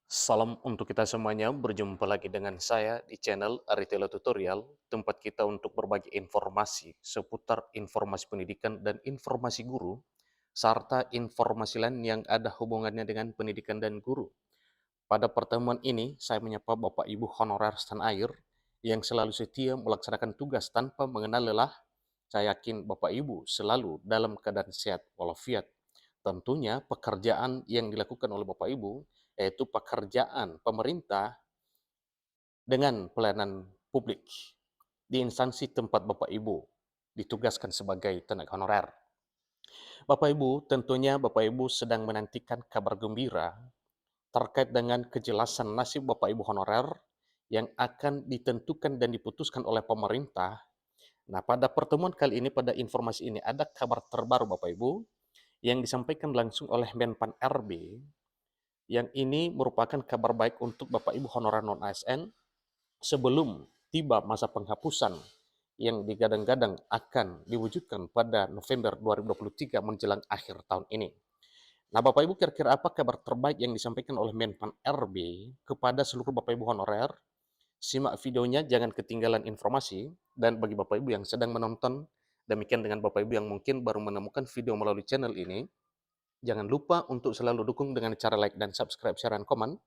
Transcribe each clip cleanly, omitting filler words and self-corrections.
Salam untuk kita semuanya, berjumpa lagi dengan saya di channel Aritelo Tutorial, tempat kita untuk berbagi informasi seputar informasi pendidikan dan informasi guru, serta informasi lain yang ada hubungannya dengan pendidikan dan guru. Pada pertemuan ini, saya menyapa Bapak Ibu honorer setanah air yang selalu setia melaksanakan tugas tanpa mengenal lelah. Saya yakin Bapak Ibu selalu dalam keadaan sehat walafiat. Tentunya pekerjaan yang dilakukan oleh Bapak Ibu, yaitu pekerjaan pemerintah dengan pelayanan publik di instansi tempat Bapak Ibu ditugaskan sebagai tenaga honorer. Bapak Ibu, tentunya Bapak Ibu sedang menantikan kabar gembira terkait dengan kejelasan nasib Bapak Ibu honorer yang akan ditentukan dan diputuskan oleh pemerintah. Nah, pada pertemuan kali ini, pada informasi ini, ada kabar terbaru Bapak Ibu yang disampaikan langsung oleh Menpan RB, yang ini merupakan kabar baik untuk Bapak Ibu honorer non-ASN sebelum tiba masa penghapusan yang digadang-gadang akan diwujudkan pada November 2023 menjelang akhir tahun ini. Nah, Bapak Ibu, kira-kira apa kabar terbaik yang disampaikan oleh Menpan RB kepada seluruh Bapak Ibu honorer? Simak videonya, jangan ketinggalan informasi. Dan bagi Bapak Ibu yang sedang menonton, demikian dengan Bapak Ibu yang mungkin baru menemukan video melalui channel ini, jangan lupa untuk selalu dukung dengan cara like dan subscribe, share, dan komen,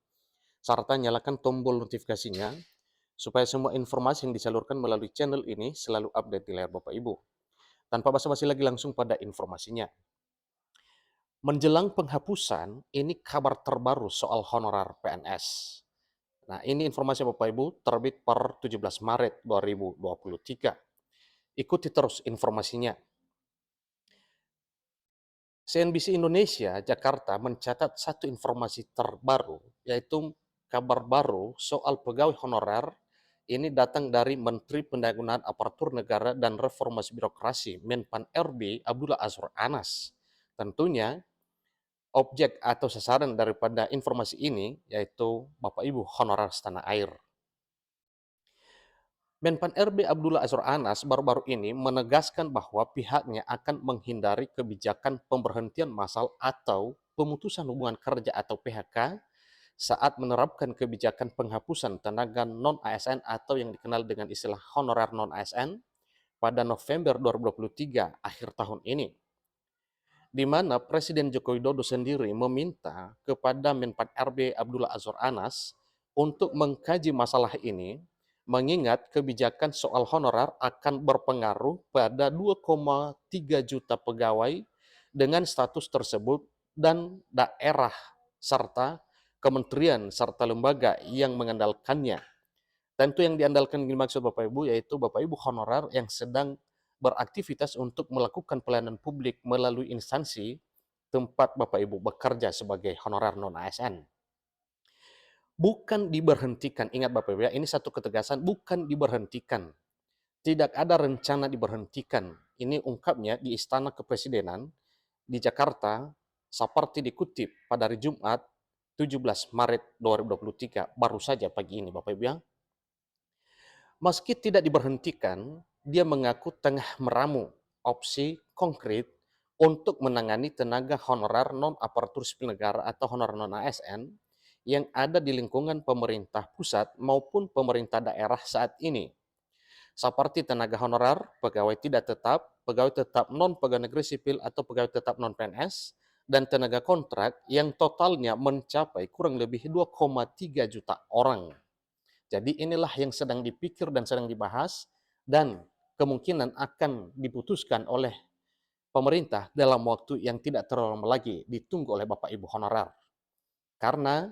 serta nyalakan tombol notifikasinya, supaya semua informasi yang disalurkan melalui channel ini selalu update di layar Bapak Ibu. Tanpa basa-basi lagi, langsung pada informasinya. Menjelang penghapusan, ini kabar terbaru soal honorer PNS. Nah, ini informasi Bapak Ibu terbit per 17 Maret 2023. Ikuti terus informasinya. CNBC Indonesia Jakarta mencatat satu informasi terbaru, yaitu kabar baru soal pegawai honorer. Ini datang dari Menteri Pendayagunaan Aparatur Negara dan Reformasi Birokrasi, Menpan RB Abdullah Azwar Anas. Tentunya objek atau sasaran daripada informasi ini yaitu Bapak Ibu honorer setanah air. Menpan RB Abdullah Azwar Anas baru-baru ini menegaskan bahwa pihaknya akan menghindari kebijakan pemberhentian massal atau pemutusan hubungan kerja atau PHK saat menerapkan kebijakan penghapusan tenaga non-ASN atau yang dikenal dengan istilah honorer non-ASN pada November 2023 akhir tahun ini, di mana Presiden Joko Widodo sendiri meminta kepada Menpan RB Abdullah Azwar Anas untuk mengkaji masalah ini, mengingat kebijakan soal honorer akan berpengaruh pada 2,3 juta pegawai dengan status tersebut dan daerah serta kementerian serta lembaga yang mengandalkannya. Tentu yang diandalkan dimaksud Bapak Ibu yaitu Bapak Ibu honorer yang sedang beraktivitas untuk melakukan pelayanan publik melalui instansi tempat Bapak Ibu bekerja sebagai honorer non-ASN. Bukan diberhentikan, ingat Bapak Ibu ya, ini satu ketegasan, bukan diberhentikan. Tidak ada rencana diberhentikan. Ini ungkapnya di Istana Kepresidenan di Jakarta, seperti dikutip pada hari Jumat 17 Maret 2023, baru saja pagi ini Bapak Ibu ya. Meski tidak diberhentikan, dia mengaku tengah meramu opsi konkret untuk menangani tenaga honorer non-aparatur sipil negara atau honorer non-ASN yang ada di lingkungan pemerintah pusat maupun pemerintah daerah saat ini. Seperti tenaga honorer, pegawai tidak tetap, pegawai tetap non-pegawai negeri sipil atau pegawai tetap non-PNS, dan tenaga kontrak yang totalnya mencapai kurang lebih 2,3 juta orang. Jadi inilah yang sedang dipikir dan sedang dibahas dan kemungkinan akan diputuskan oleh pemerintah dalam waktu yang tidak terlalu lama lagi, ditunggu oleh Bapak Ibu honorer. Karena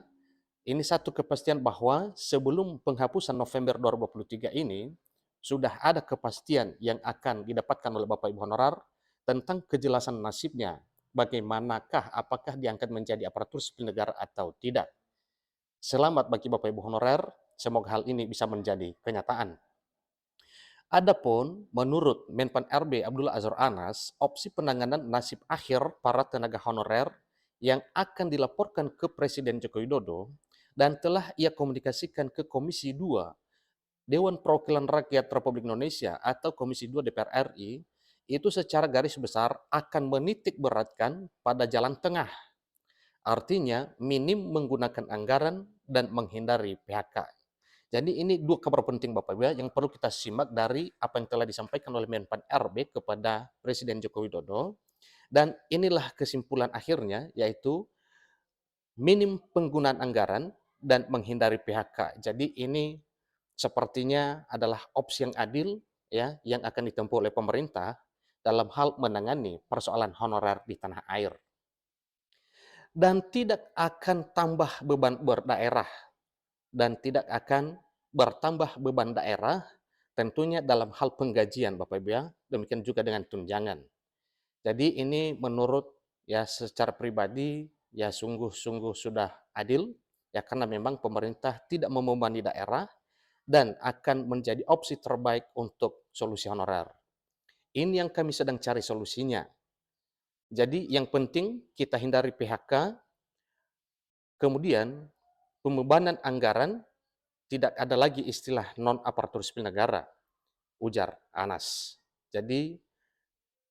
ini satu kepastian bahwa sebelum penghapusan November 2023 ini, sudah ada kepastian yang akan didapatkan oleh Bapak Ibu honorer tentang kejelasan nasibnya, bagaimanakah, apakah diangkat menjadi aparatur sipil negara atau tidak. Selamat bagi Bapak Ibu honorer, semoga hal ini bisa menjadi kenyataan. Adapun menurut Menpan RB Abdullah Azwar Anas, opsi penanganan nasib akhir para tenaga honorer yang akan dilaporkan ke Presiden Joko Widodo dan telah ia komunikasikan ke Komisi 2 Dewan Perwakilan Rakyat Republik Indonesia atau Komisi 2 DPR RI, itu secara garis besar akan menitik beratkan pada jalan tengah. Artinya minim menggunakan anggaran dan menghindari PHK. Jadi ini dua kabar penting Bapak Ibu ya, yang perlu kita simak dari apa yang telah disampaikan oleh Menpan RB kepada Presiden Joko Widodo, dan inilah kesimpulan akhirnya, yaitu minim penggunaan anggaran dan menghindari PHK. Jadi ini sepertinya adalah opsi yang adil ya, yang akan ditempuh oleh pemerintah dalam hal menangani persoalan honorer di tanah air. Dan tidak akan tambah beban berdaerah dan tidak akan bertambah beban daerah tentunya dalam hal penggajian Bapak Ibu ya, demikian juga dengan tunjangan. Jadi ini menurut ya secara pribadi ya sungguh-sungguh sudah adil ya, karena memang pemerintah tidak membebani daerah dan akan menjadi opsi terbaik untuk solusi honorer. Ini yang kami sedang cari solusinya. Jadi yang penting kita hindari PHK, kemudian pembebanan anggaran, tidak ada lagi istilah non-aparatur sipil negara, ujar Anas. Jadi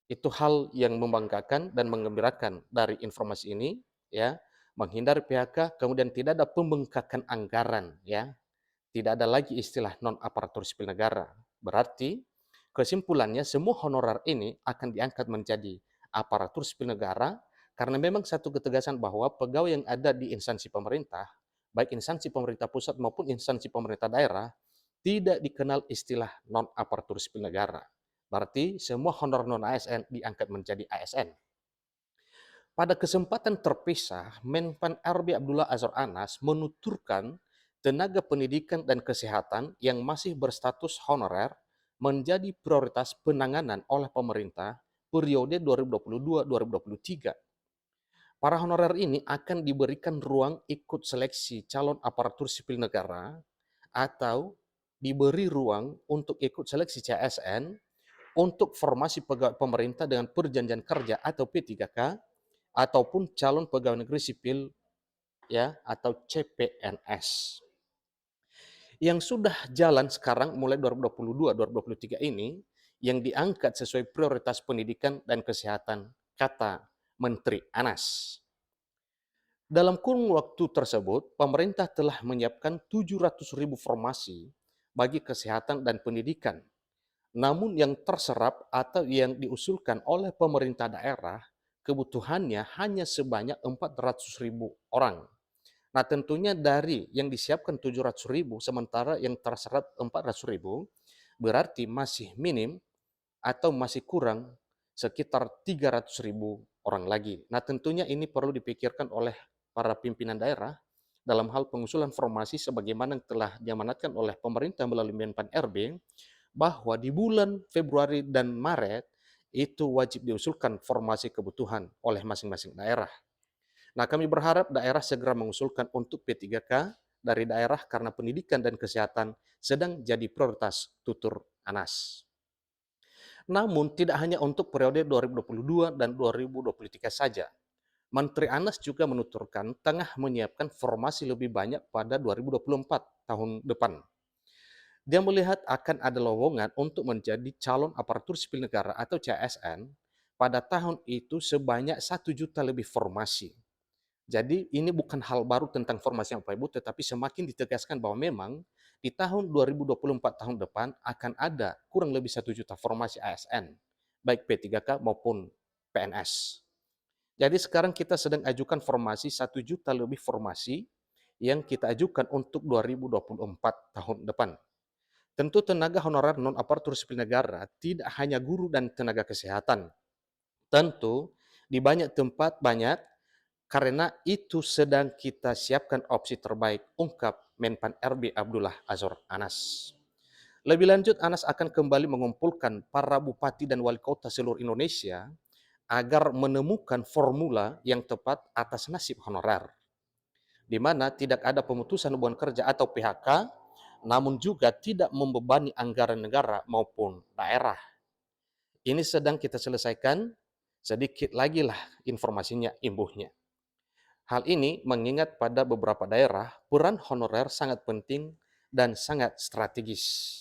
itu hal yang membanggakan dan menggembirakan dari informasi ini, ya, menghindari PHK, kemudian tidak ada pembengkakan anggaran, ya, tidak ada lagi istilah non-aparatur sipil negara. Berarti kesimpulannya semua honorer ini akan diangkat menjadi aparatur sipil negara karena memang satu ketegasan bahwa pegawai yang ada di instansi pemerintah, baik instansi pemerintah pusat maupun instansi pemerintah daerah, tidak dikenal istilah non-aparatur sipil negara. Berarti semua honor non-ASN diangkat menjadi ASN. Pada kesempatan terpisah, Menpan RB Abdullah Azwar Anas menuturkan tenaga pendidikan dan kesehatan yang masih berstatus honorer menjadi prioritas penanganan oleh pemerintah periode 2022-2023. Para honorer ini akan diberikan ruang ikut seleksi calon aparatur sipil negara atau diberi ruang untuk ikut seleksi CSN untuk formasi pegawai pemerintah dengan perjanjian kerja atau P3K ataupun calon pegawai negeri sipil ya atau CPNS. Yang sudah jalan sekarang mulai 2022-2023 ini yang diangkat sesuai prioritas pendidikan dan kesehatan, kata Menteri Anas. Dalam kurun waktu tersebut, pemerintah telah menyiapkan 700.000 formasi bagi kesehatan dan pendidikan. Namun yang terserap atau yang diusulkan oleh pemerintah daerah, kebutuhannya hanya sebanyak 400.000 orang. Nah tentunya dari yang disiapkan 700.000, sementara yang terserap 400.000, berarti masih minim atau masih kurang sekitar 300.000 orang lagi. Nah tentunya ini perlu dipikirkan oleh para pimpinan daerah dalam hal pengusulan formasi sebagaimana yang telah diamanatkan oleh pemerintah melalui Menpan RB, bahwa di bulan Februari dan Maret itu wajib diusulkan formasi kebutuhan oleh masing-masing daerah. Nah, kami berharap daerah segera mengusulkan untuk P3K dari daerah karena pendidikan dan kesehatan sedang jadi prioritas, tutur Anas. Namun, tidak hanya untuk periode 2022 dan 2023 saja. Menteri Anas juga menuturkan tengah menyiapkan formasi lebih banyak pada 2024 tahun depan. Dia melihat akan ada lowongan untuk menjadi calon aparatur sipil negara atau CSN pada tahun itu sebanyak 1 juta lebih formasi. Jadi ini bukan hal baru tentang formasi yang Bapak Ibu, tetapi semakin ditegaskan bahwa memang di tahun 2024 tahun depan akan ada kurang lebih 1 juta formasi ASN, baik P3K maupun PNS. Jadi sekarang kita sedang ajukan formasi 1 juta lebih formasi yang kita ajukan untuk 2024 tahun depan. Tentu tenaga honorer non-aparatur sipil negara tidak hanya guru dan tenaga kesehatan. Tentu di banyak tempat banyak, karena itu sedang kita siapkan opsi terbaik, ungkap Menpan RB Abdullah Azwar Anas. Lebih lanjut, Anas akan kembali mengumpulkan para bupati dan wali kota seluruh Indonesia agar menemukan formula yang tepat atas nasib honorer, di mana tidak ada pemutusan hubungan kerja atau PHK, namun juga tidak membebani anggaran negara maupun daerah. Ini sedang kita selesaikan, sedikit lagi lah informasinya, imbuhnya. Hal ini mengingat pada beberapa daerah, peran honorer sangat penting dan sangat strategis.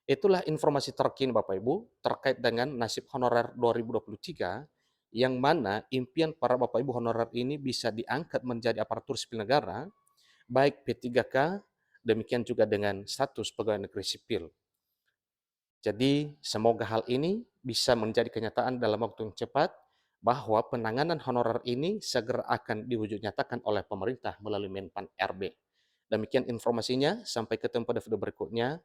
Itulah informasi terkini Bapak Ibu terkait dengan nasib honorer 2023, yang mana impian para Bapak Ibu honorer ini bisa diangkat menjadi aparatur sipil negara baik P3K, demikian juga dengan status pegawai negeri sipil. Jadi, semoga hal ini bisa menjadi kenyataan dalam waktu yang cepat, bahwa penanganan honorer ini segera akan diwujud nyatakan oleh pemerintah melalui Menpan RB. Demikian informasinya, sampai ketemu pada video berikutnya.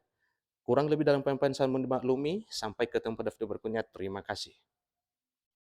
Kurang lebih dalam penyampaian saya mohon dimaklumi, sampai ketemu pada video berikutnya. Terima kasih.